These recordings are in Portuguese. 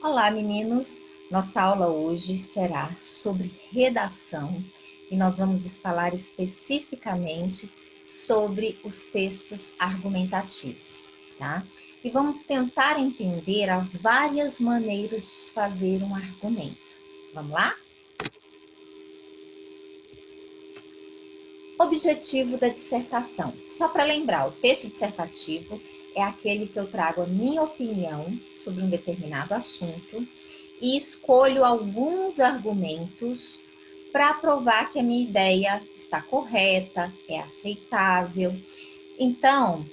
Olá, meninos! Nossa aula hoje será sobre redação e nós vamos falar especificamente sobre os textos argumentativos, tá? E vamos tentar entender as várias maneiras de fazer um argumento. Vamos lá? Objetivo da dissertação. Só para lembrar, o texto dissertativo é aquele que eu trago a minha opinião sobre um determinado assunto e escolho alguns argumentos para provar que a minha ideia está correta, é aceitável. Então,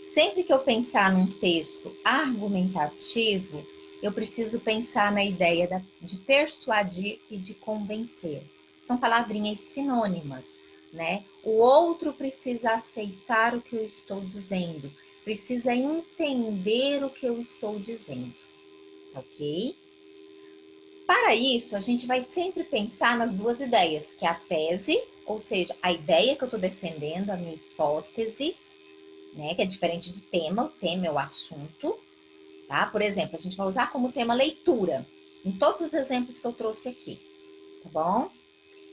sempre que eu pensar num texto argumentativo, eu preciso pensar na ideia de persuadir e de convencer. São palavrinhas sinônimas, né? O outro precisa aceitar o que eu estou dizendo, precisa entender o que eu estou dizendo, ok? Para isso, a gente vai sempre pensar nas duas ideias, que é a tese, ou seja, a ideia que eu estou defendendo, a minha hipótese, né, que é diferente de tema, o tema é o assunto, tá? Por exemplo, a gente vai usar como tema leitura, em todos os exemplos que eu trouxe aqui, tá bom?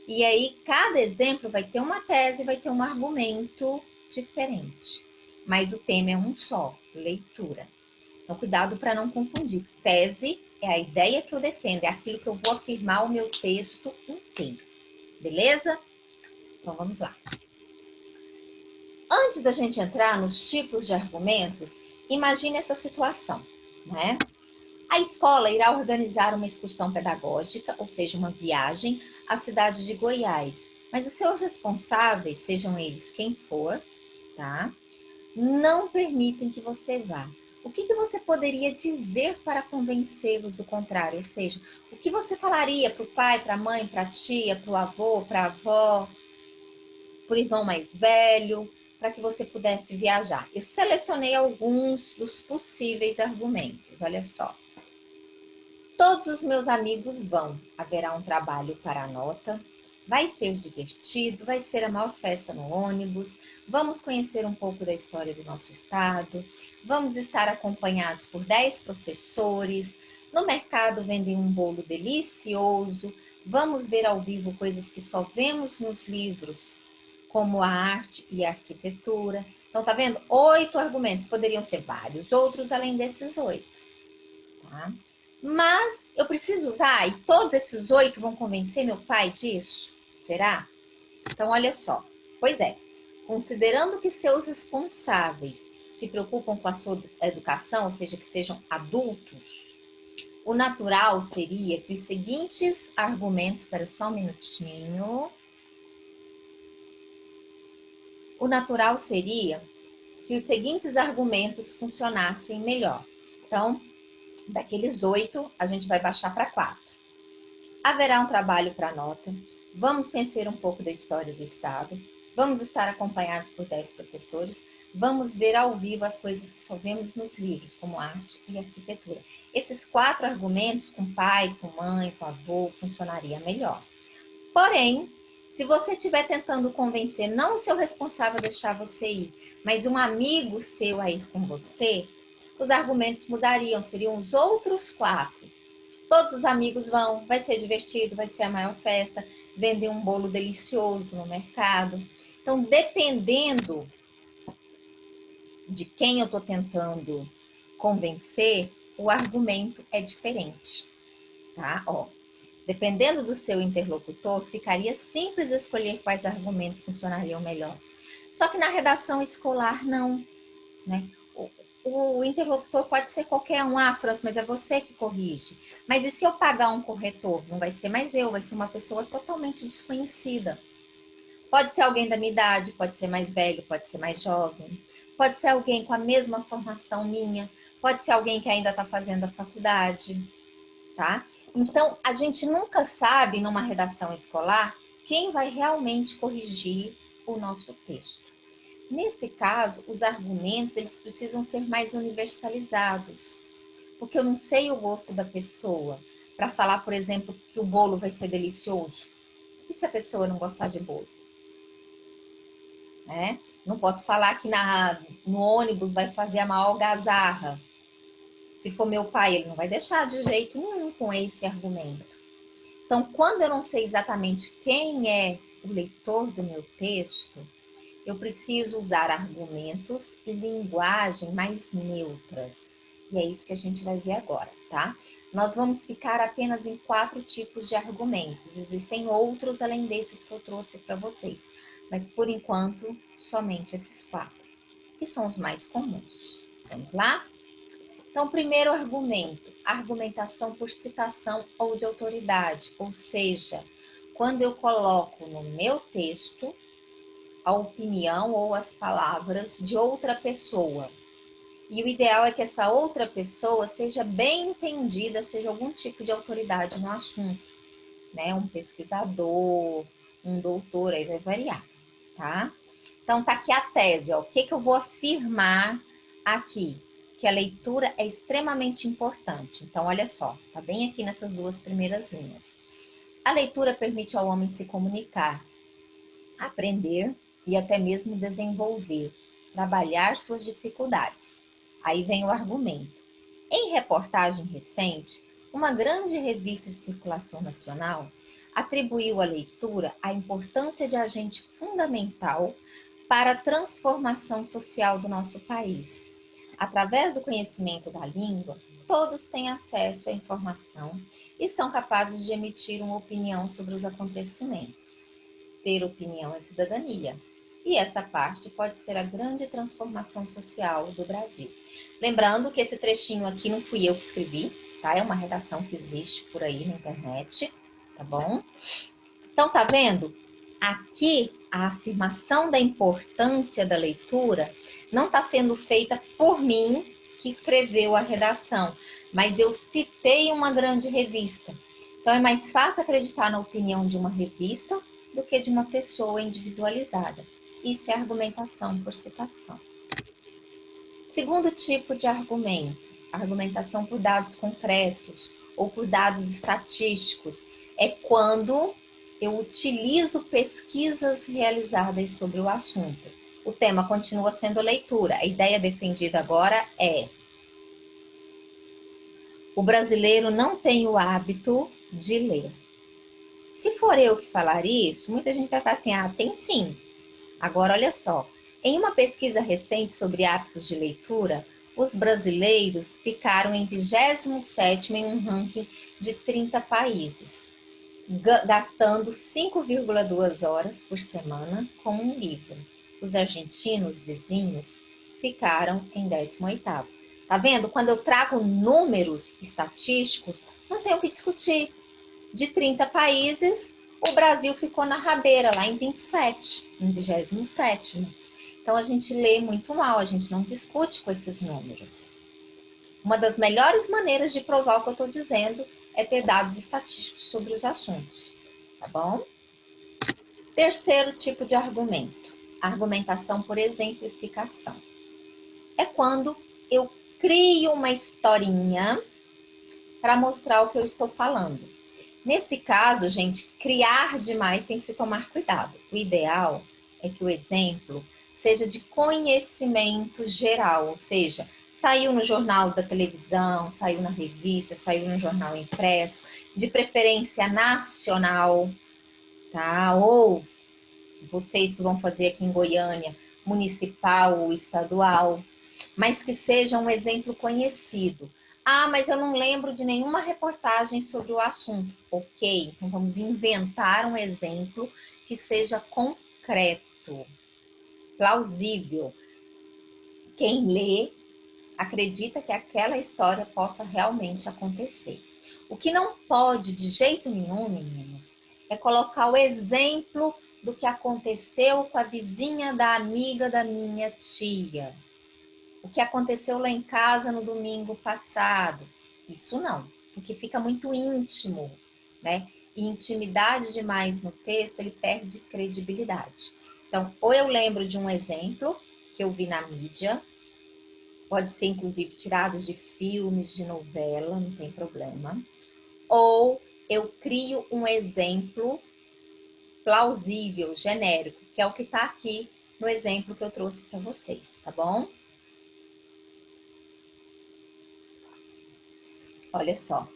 E aí, cada exemplo vai ter uma tese, vai ter um argumento diferente, mas o tema é um só, leitura. Então, cuidado para não confundir. Tese é a ideia que eu defendo, é aquilo que eu vou afirmar o meu texto inteiro, beleza? Então, vamos lá. Antes da gente entrar nos tipos de argumentos, imagine essa situação, né? A escola irá organizar uma excursão pedagógica, ou seja, uma viagem à cidade de Goiás, mas os seus responsáveis, sejam eles quem for, tá? Não permitem que você vá. O que você poderia dizer para convencê-los do contrário? Ou seja, o que você falaria para o pai, para a mãe, para a tia, para o avô, para a avó, para o irmão mais velho, para que você pudesse viajar? Eu selecionei alguns dos possíveis argumentos, olha só. Todos os meus amigos vão, haverá um trabalho para a nota, vai ser divertido, vai ser a maior festa no ônibus, vamos conhecer um pouco da história do nosso estado, vamos estar acompanhados por 10 professores, no mercado vendem um bolo delicioso, vamos ver ao vivo coisas que só vemos nos livros, como a arte e a arquitetura. Então, tá vendo? 8 argumentos, poderiam ser vários outros além desses 8, tá? Mas eu preciso usar, e todos esses 8 vão convencer meu pai disso? Será? Então, olha só. Pois é, considerando que seus responsáveis se preocupam com a sua educação, ou seja, que sejam adultos, o natural seria que os seguintes argumentos, espera só um minutinho. O natural seria que os seguintes argumentos funcionassem melhor. Então, daqueles 8, a gente vai baixar para 4. Haverá um trabalho para nota, vamos conhecer um pouco da história do Estado, vamos estar acompanhados por 10 professores, vamos ver ao vivo as coisas que só vemos nos livros, como arte e arquitetura. Esses 4 argumentos, com pai, com mãe, com avô, funcionaria melhor. Porém, se você estiver tentando convencer não o seu responsável a deixar você ir, mas um amigo seu a ir com você, os argumentos mudariam, seriam os outros 4. Todos os amigos vão, vai ser divertido, vai ser a maior festa, vender um bolo delicioso no mercado. Então, dependendo de quem eu estou tentando convencer, o argumento é diferente, tá? Ó, dependendo do seu interlocutor, ficaria simples escolher quais argumentos funcionariam melhor. Só que na redação escolar, não, né? O interlocutor pode ser qualquer um, França, mas é você que corrige. Mas e se eu pagar um corretor? Não vai ser mais eu, vai ser uma pessoa totalmente desconhecida. Pode ser alguém da minha idade, pode ser mais velho, pode ser mais jovem, pode ser alguém com a mesma formação minha, pode ser alguém que ainda está fazendo a faculdade, tá? Então, a gente nunca sabe, numa redação escolar, quem vai realmente corrigir o nosso texto. Nesse caso, os argumentos eles precisam ser mais universalizados, porque eu não sei o gosto da pessoa para falar, por exemplo, que o bolo vai ser delicioso. E se a pessoa não gostar de bolo? Né? Não posso falar que no ônibus vai fazer a maior algazarra. Se for meu pai, ele não vai deixar de jeito nenhum com esse argumento. Então, quando eu não sei exatamente quem é o leitor do meu texto, eu preciso usar argumentos e linguagem mais neutras. E é isso que a gente vai ver agora, tá? Nós vamos ficar apenas em 4 tipos de argumentos. Existem outros além desses que eu trouxe para vocês. Mas, por enquanto, somente esses 4, que são os mais comuns. Vamos lá? Então, primeiro argumento, argumentação por citação ou de autoridade. Ou seja, quando eu coloco no meu texto a opinião ou as palavras de outra pessoa. E o ideal é que essa outra pessoa seja bem entendida, seja algum tipo de autoridade no assunto, né? Um pesquisador, um doutor, aí vai variar, tá? Então tá aqui a tese, ó. O que eu vou afirmar aqui? Que a leitura é extremamente importante. Então, olha só, tá bem aqui nessas 2 primeiras linhas. A leitura permite ao homem se comunicar, aprender e até mesmo desenvolver, trabalhar suas dificuldades. Aí vem o argumento. Em reportagem recente, uma grande revista de circulação nacional atribuiu à leitura a importância de agente fundamental para a transformação social do nosso país. Através do conhecimento da língua, todos têm acesso à informação e são capazes de emitir uma opinião sobre os acontecimentos. Ter opinião é cidadania. E essa parte pode ser a grande transformação social do Brasil. Lembrando que esse trechinho aqui não fui eu que escrevi, tá? É uma redação que existe por aí na internet, tá bom? Então, tá vendo? Aqui, a afirmação da importância da leitura não está sendo feita por mim, que escreveu a redação, mas eu citei uma grande revista. Então, é mais fácil acreditar na opinião de uma revista do que de uma pessoa individualizada. Isso é argumentação por citação. Segundo tipo de argumento, argumentação por dados concretos ou por dados estatísticos, é quando eu utilizo pesquisas realizadas sobre o assunto. O tema continua sendo leitura. A ideia defendida agora é: o brasileiro não tem o hábito de ler. Se for eu que falar isso, muita gente vai falar assim, tem sim. Agora, olha só, em uma pesquisa recente sobre hábitos de leitura, os brasileiros ficaram em 27º em um ranking de 30 países, gastando 5,2 horas por semana com um livro. Os argentinos, vizinhos, ficaram em 18º. Tá vendo? Quando eu trago números estatísticos, não tem o que discutir. De 30 países, o Brasil ficou na rabeira, lá em 27, em 27º. Então, a gente lê muito mal, a gente não discute com esses números. Uma das melhores maneiras de provar o que eu estou dizendo é ter dados estatísticos sobre os assuntos, tá bom? Terceiro tipo de argumento, argumentação por exemplificação. É quando eu crio uma historinha para mostrar o que eu estou falando. Nesse caso, gente, criar demais tem que se tomar cuidado. O ideal é que o exemplo seja de conhecimento geral, ou seja, saiu no jornal da televisão, saiu na revista, saiu no jornal impresso, de preferência nacional, tá? Ou vocês que vão fazer aqui em Goiânia, municipal ou estadual, mas que seja um exemplo conhecido. Mas eu não lembro de nenhuma reportagem sobre o assunto. Ok, então vamos inventar um exemplo que seja concreto, plausível. Quem lê acredita que aquela história possa realmente acontecer. O que não pode de jeito nenhum, meninos, é colocar o exemplo do que aconteceu com a vizinha da amiga da minha tia. O que aconteceu lá em casa no domingo passado. Isso não, porque fica muito íntimo, né? E intimidade demais no texto, ele perde credibilidade. Então, ou eu lembro de um exemplo que eu vi na mídia, pode ser inclusive tirado de filmes, de novela, não tem problema. Ou eu crio um exemplo plausível, genérico, que é o que está aqui no exemplo que eu trouxe para vocês, tá bom? Olha só.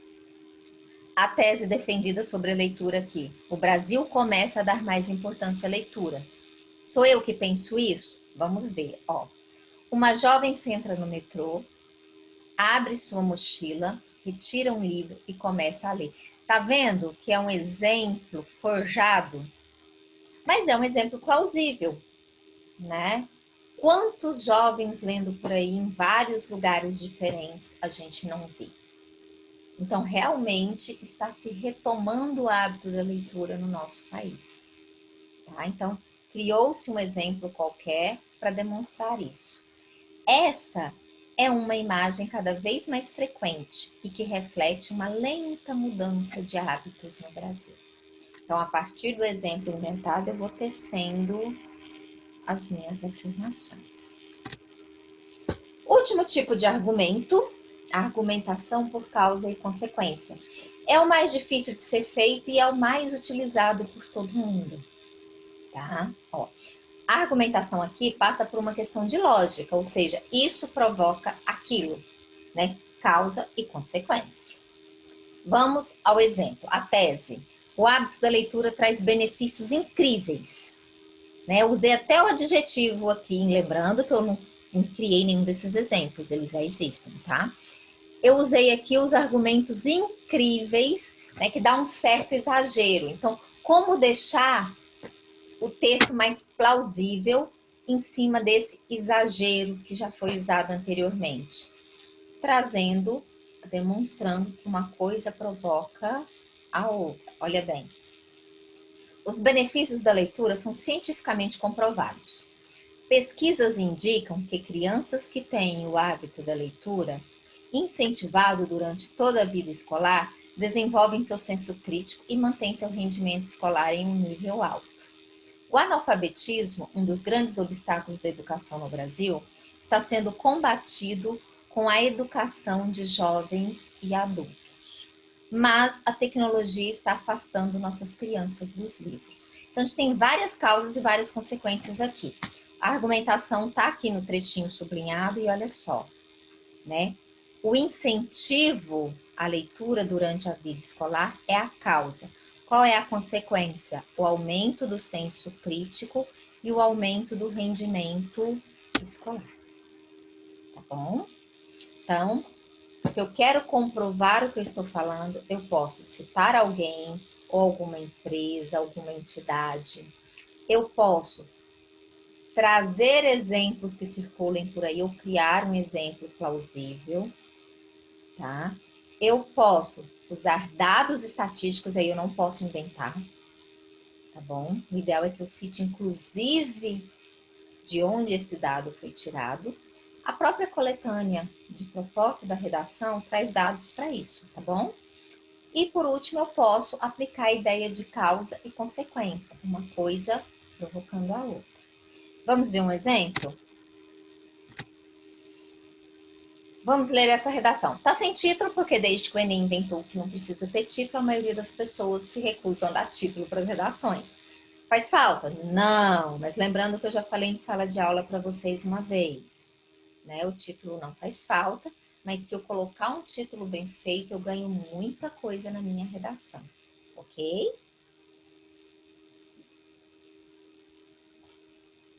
A tese defendida sobre a leitura aqui. O Brasil começa a dar mais importância à leitura. Sou eu que penso isso? Vamos ver, ó. Uma jovem entra no metrô, abre sua mochila, retira um livro e começa a ler. Tá vendo que é um exemplo forjado? Mas é um exemplo plausível, né? Quantos jovens lendo por aí em vários lugares diferentes a gente não vê? Então, realmente está se retomando o hábito da leitura no nosso país. Tá? Então, criou-se um exemplo qualquer para demonstrar isso. Essa é uma imagem cada vez mais frequente e que reflete uma lenta mudança de hábitos no Brasil. Então, a partir do exemplo inventado, eu vou tecendo as minhas afirmações. Último tipo de argumento, a argumentação por causa e consequência. É o mais difícil de ser feito e é o mais utilizado por todo mundo. Tá? Ó, a argumentação aqui passa por uma questão de lógica, ou seja, isso provoca aquilo, né? Causa e consequência. Vamos ao exemplo, a tese. O hábito da leitura traz benefícios incríveis. Né? Eu usei até o adjetivo aqui, lembrando que eu não criei nenhum desses exemplos, eles já existem, tá? Eu usei aqui os argumentos incríveis, né, que dá um certo exagero. Então, como deixar o texto mais plausível em cima desse exagero que já foi usado anteriormente? Trazendo, demonstrando que uma coisa provoca a outra. Olha bem. Os benefícios da leitura são cientificamente comprovados. Pesquisas indicam que crianças que têm o hábito da leitura, incentivado durante toda a vida escolar, desenvolvem seu senso crítico e mantêm seu rendimento escolar em um nível alto. O analfabetismo, um dos grandes obstáculos da educação no Brasil, está sendo combatido com a educação de jovens e adultos. Mas a tecnologia está afastando nossas crianças dos livros. Então, a gente tem várias causas e várias consequências aqui. A argumentação está aqui no trechinho sublinhado e olha só, né? O incentivo à leitura durante a vida escolar é a causa. Qual é a consequência? O aumento do senso crítico e o aumento do rendimento escolar. Tá bom? Então, se eu quero comprovar o que eu estou falando, eu posso citar alguém, ou alguma empresa, alguma entidade. Eu posso trazer exemplos que circulem por aí, ou criar um exemplo plausível, tá? Eu posso usar dados estatísticos, aí eu não posso inventar, tá bom? O ideal é que eu cite, inclusive, de onde esse dado foi tirado. A própria coletânea de proposta da redação traz dados para isso, tá bom? E, por último, eu posso aplicar a ideia de causa e consequência, uma coisa provocando a outra. Vamos ver um exemplo? Vamos ler essa redação. Tá sem título porque desde que o Enem inventou que não precisa ter título, a maioria das pessoas se recusam a dar título para as redações. Faz falta? Não, mas lembrando que eu já falei em sala de aula para vocês uma vez, né? O título não faz falta, mas se eu colocar um título bem feito, eu ganho muita coisa na minha redação, ok?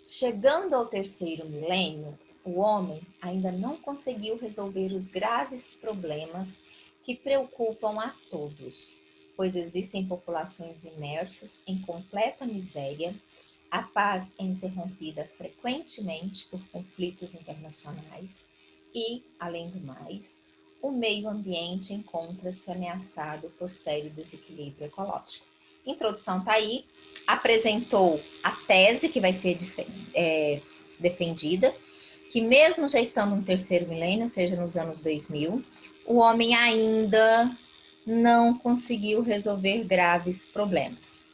Chegando ao terceiro milênio, o homem ainda não conseguiu resolver os graves problemas que preocupam a todos, pois existem populações imersas em completa miséria, a paz é interrompida frequentemente por conflitos internacionais e, além do mais, o meio ambiente encontra-se ameaçado por sério desequilíbrio ecológico. Introdução está aí, apresentou a tese que vai ser defendida, que mesmo já estando no terceiro milênio, ou seja, nos anos 2000, o homem ainda não conseguiu resolver graves problemas.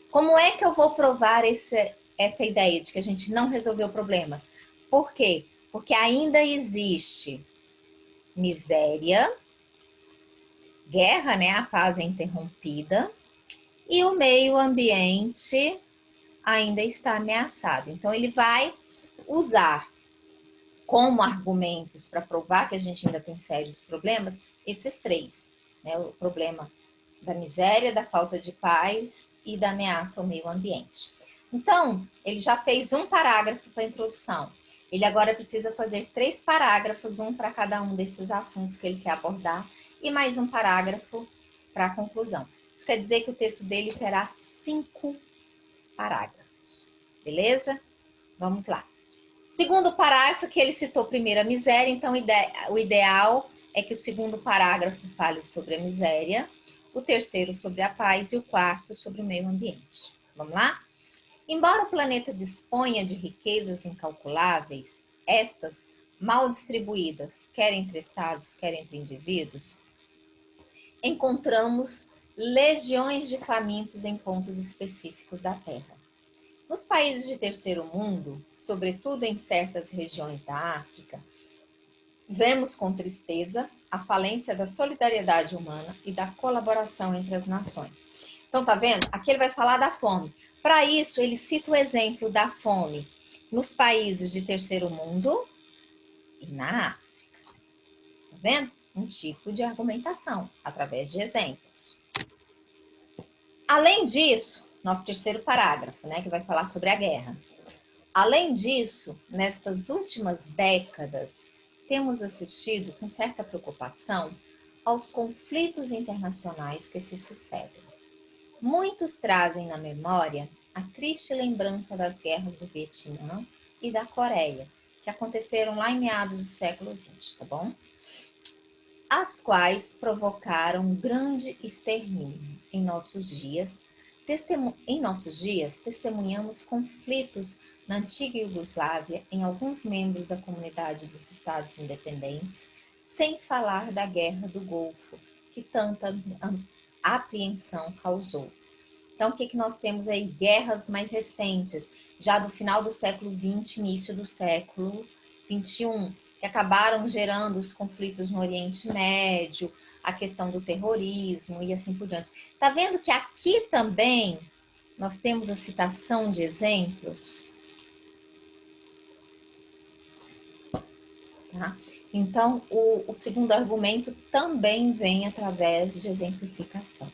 Como é que eu vou provar essa ideia de que a gente não resolveu problemas? Por quê? Porque ainda existe miséria, guerra, né? A paz é interrompida, e o meio ambiente ainda está ameaçado. Então, ele vai usar como argumentos para provar que a gente ainda tem sérios problemas esses três, né? O problema da miséria, da falta de paz e da ameaça ao meio ambiente. Então, ele já fez um parágrafo para a introdução. Ele agora precisa fazer 3 parágrafos, um para cada um desses assuntos que ele quer abordar, e mais um parágrafo para a conclusão. Isso quer dizer que o texto dele terá 5 parágrafos, beleza? Vamos lá. Segundo parágrafo, que ele citou primeiro a miséria, então o ideal é que o segundo parágrafo fale sobre a miséria, o terceiro sobre a paz e o quarto sobre o meio ambiente. Vamos lá? Embora o planeta disponha de riquezas incalculáveis, estas, mal distribuídas, quer entre estados, quer entre indivíduos, encontramos legiões de famintos em pontos específicos da Terra. Nos países de terceiro mundo, sobretudo em certas regiões da África, vemos com tristeza a falência da solidariedade humana e da colaboração entre as nações. Então, tá vendo? Aqui ele vai falar da fome. Para isso, ele cita o exemplo da fome nos países de terceiro mundo e na África. Tá vendo? Um tipo de argumentação, através de exemplos. Além disso, nosso terceiro parágrafo, né, que vai falar sobre a guerra. Além disso, nestas últimas décadas, temos assistido com certa preocupação aos conflitos internacionais que se sucedem. Muitos trazem na memória a triste lembrança das guerras do Vietnã e da Coreia, que aconteceram lá em meados do século XX, tá bom? As quais provocaram um grande extermínio. Em nossos dias, testemunhamos conflitos na antiga Iugoslávia, em alguns membros da comunidade dos Estados independentes, sem falar da Guerra do Golfo, que tanta apreensão causou. Então, o que nós temos aí? Guerras mais recentes, já do final do século XX, início do século XXI, que acabaram gerando os conflitos no Oriente Médio, a questão do terrorismo e assim por diante. Tá vendo que aqui também nós temos a citação de exemplos? Tá? Então, o segundo argumento também vem através de exemplificação.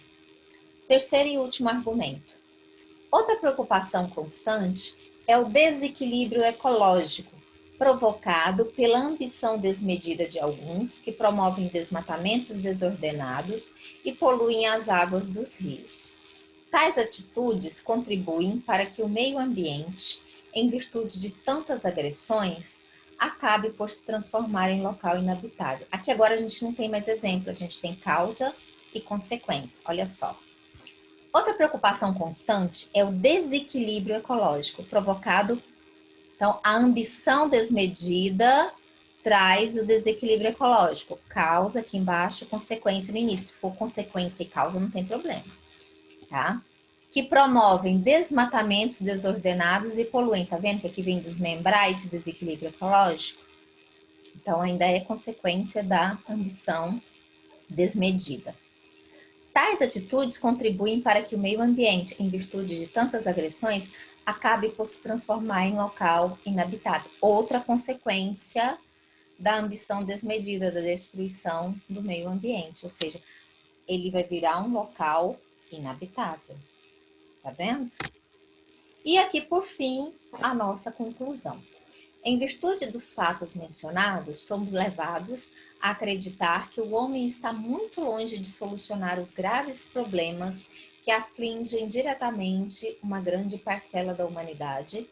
Terceiro e último argumento. Outra preocupação constante é o desequilíbrio ecológico, provocado pela ambição desmedida de alguns que promovem desmatamentos desordenados e poluem as águas dos rios. Tais atitudes contribuem para que o meio ambiente, em virtude de tantas agressões, acabe por se transformar em local inabitável. Aqui agora a gente não tem mais exemplo, a gente tem causa e consequência. Olha só. Outra preocupação constante é o desequilíbrio ecológico provocado. Então, a ambição desmedida traz o desequilíbrio ecológico. Causa aqui embaixo, consequência no início. Se for consequência e causa, não tem problema, tá? Que promovem desmatamentos desordenados e poluem. Tá vendo que aqui vem desmembrar esse desequilíbrio ecológico? Então, ainda é consequência da ambição desmedida. Tais atitudes contribuem para que o meio ambiente, em virtude de tantas agressões, acabe por se transformar em local inabitável. Outra consequência da ambição desmedida, da destruição do meio ambiente, ou seja, ele vai virar um local inabitável. Tá vendo? E aqui, por fim, a nossa conclusão. Em virtude dos fatos mencionados, somos levados a acreditar que o homem está muito longe de solucionar os graves problemas que afligem diretamente uma grande parcela da humanidade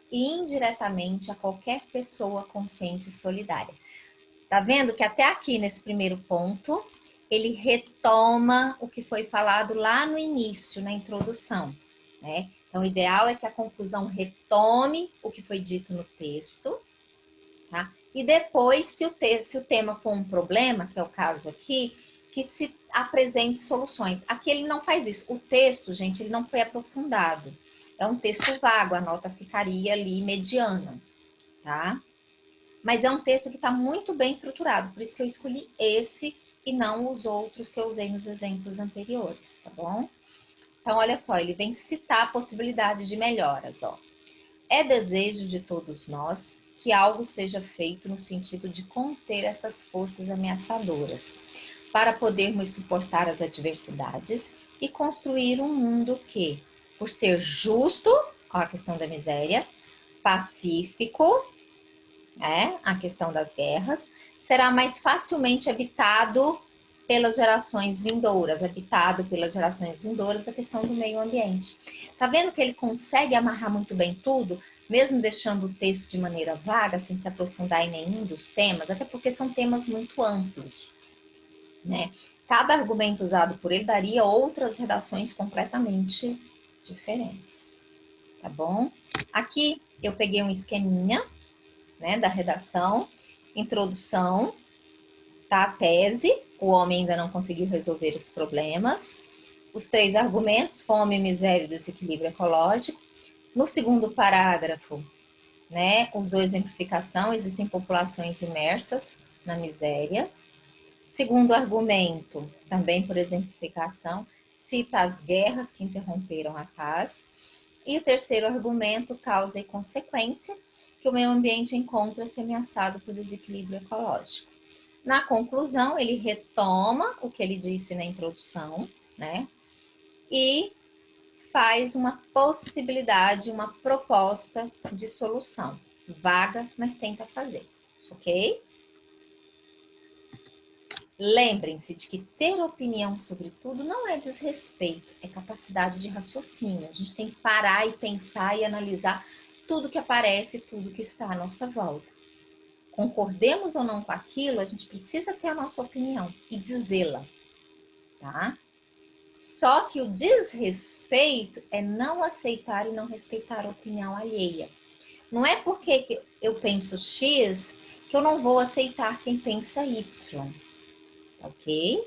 e indiretamente a qualquer pessoa consciente e solidária. Tá vendo que até aqui, nesse primeiro ponto, ele retoma o que foi falado lá no início, na introdução, né? Então, o ideal é que a conclusão retome o que foi dito no texto, tá? E depois, se o tema for um problema, que é o caso aqui, que se apresente soluções. Aqui ele não faz isso. O texto, gente, ele não foi aprofundado. É um texto vago, a nota ficaria ali mediana, tá? Mas é um texto que está muito bem estruturado, por isso que eu escolhi esse e não os outros que eu usei nos exemplos anteriores, tá bom? Então, olha só, ele vem citar a possibilidade de melhoras, ó. É desejo de todos nós que algo seja feito no sentido de conter essas forças ameaçadoras, para podermos suportar as adversidades e construir um mundo que, por ser justo, ó, a questão da miséria, pacífico, a questão das guerras, será mais facilmente habitado pelas gerações vindouras, a questão do meio ambiente. Tá vendo que ele consegue amarrar muito bem tudo, mesmo deixando o texto de maneira vaga, sem se aprofundar em nenhum dos temas, até porque são temas muito amplos, né? Cada argumento usado por ele daria outras redações completamente diferentes, tá bom? Aqui eu peguei um esqueminha, né, da redação, introdução, tá? A tese, o homem ainda não conseguiu resolver os problemas, os 3 argumentos, fome, miséria e desequilíbrio ecológico. No segundo parágrafo, né, usou exemplificação, existem populações imersas na miséria. Segundo argumento, também por exemplificação, cita as guerras que interromperam a paz. E o terceiro argumento, causa e consequência, que o meio ambiente encontra-se ameaçado por desequilíbrio ecológico. Na conclusão, ele retoma o que ele disse na introdução, né? E faz uma possibilidade, uma proposta de solução. Vaga, mas tenta fazer, ok? Lembrem-se de que ter opinião sobre tudo não é desrespeito, é capacidade de raciocínio. A gente tem que parar e pensar e analisar tudo que aparece, tudo que está à nossa volta. Concordemos ou não com aquilo, a gente precisa ter a nossa opinião e dizê-la, tá? Só que o desrespeito é não aceitar e não respeitar a opinião alheia. Não é porque eu penso X que eu não vou aceitar quem pensa Y, ok?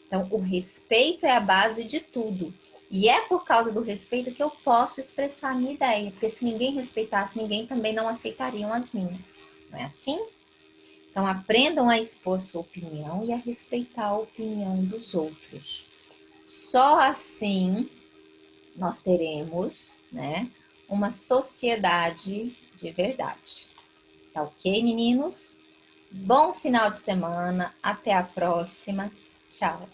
Então, o respeito é a base de tudo. E é por causa do respeito que eu posso expressar a minha ideia, porque se ninguém respeitasse, ninguém também não aceitariam as minhas. Não é assim? Então, aprendam a expor sua opinião e a respeitar a opinião dos outros. Só assim nós teremos, né, uma sociedade de verdade. Tá ok, meninos? Bom final de semana, até a próxima. Tchau!